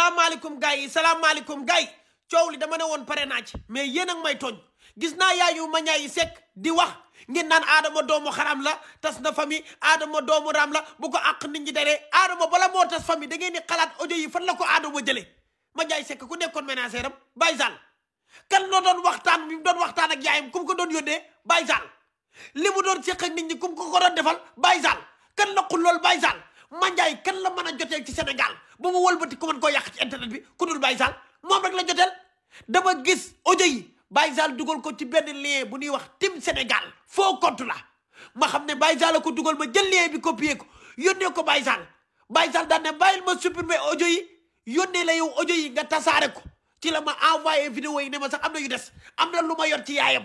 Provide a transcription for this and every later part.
salaamaaleykum gars yi salaamaaleykum gars yi coow li dama ne woon pare naa ci mais yéen ak may tooñ gis naa yaayu ma ñaayi sekk di wax ngeen naan Adama doomu xaram la tas na famille Adama doomu ram la bu ko àq nit ñi daree Adama bala moo tas famille da ngeen di xalaat audio yi fan la ko Adama jëlee ma ñaayi sekk ku nekkoon ménagère am Baye Sall kan la doon waxtaan bi mu doon waxtaan ak yaayam ku mu ko doon yónnee Baye Sall li mu doon seq ak nit ñi ku mu ko doon defal Baye Sall kan la xul lool Baye Sall Mandiaye kan la mën a joteel ci Sénégal ba mu wëlbati ku mën koo yàq ci internet bi ku dul Baye Sall moom rek la joteel dama gis audio yi Baye Sall dugal ko ci benn lien bu ñuy wax Team Sénégal faux compte la ma xam ne Baye Sall ko dugal ma jël lien bi copier ko yónnee ko Baye Sall Baye Sall daan ne bàyyil ma supprimer audio yi yónnee la yow audio yi nga tasaare ko ci la ma envoyé vidéo yi ne ma sax am na yu des am na lu ma yor ci yaayam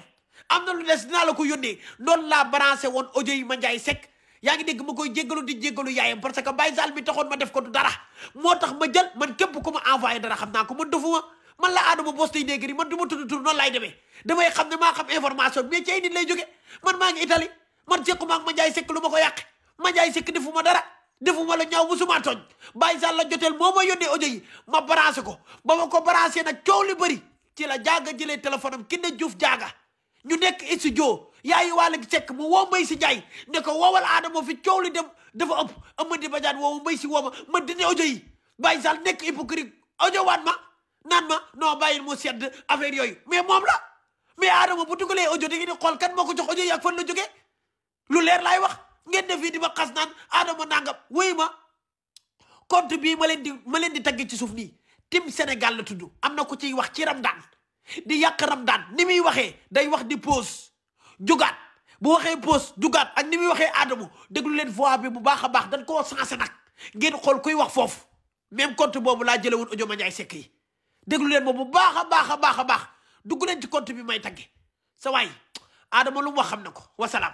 am na lu des dinaa la ko yónnee noonu laa branché woon audio yi Mandiaye Seck yaa ngi dégg ma koy jéggalu di jéggalu yaayam parce que Baye Sall bi taxoon ma def ko du dara moo tax ma jël man képp ku ma envoyé dara xam naa ko man defuma man la Adama Boss Tay Negri man du ma tudd tur noonu laay demee damay xam ne maa xam information mais ci ay nit lay jóge man maa ngi Italie man sequma ak Mandiaye Seck lu ma ko yàq Mandiaye Seck defuma dara defuma la ñaaw musuma tooñ Baye Sall la joteel moo ma yónnee audio yi ma branché ko ba ma ko branché nag coow li bëri ci la jaaga jëlee téléphone am Kiné Diouf jaaga ñu nekk studio yaayu Wally Seck mu woo Mbaye si Ndiaye ne ko woowal Adama fi coow li dem dafa ëpp Amady Badiane woowu Mbaye si woo ma dindi audio yi Baye Sall nekk hypocrite audio waat ma naan ma non bàyyil mu sedd affaire yooyu mais moom la mais Adama bu dugalee audio da ngeen di xool kan moo ko jox audio yi ak fan la jógee lu leer laay wax ngeen def fii di ma xas naan Adama nangam wéy ma compte bii ma leen di tagg ci suuf nii Team Sénégal la tudd am na ko ciy wax ci Ramadan di yàq Ramadan ni muy waxee day wax di pause jugaat bu waxee pause jugaat ak ni muy waxee Adama déglu leen voix bi bu baax a baax dañ koo sensé nag ngeen xool kuy wax foofu même compte boobu laa jële woon audio Mandiaye Seck yi déglu leen ma bu baax a baax a baax a baax dugg leen ci compte bi may tagge sa waay Adama lu mu wax xam na ko wasalaam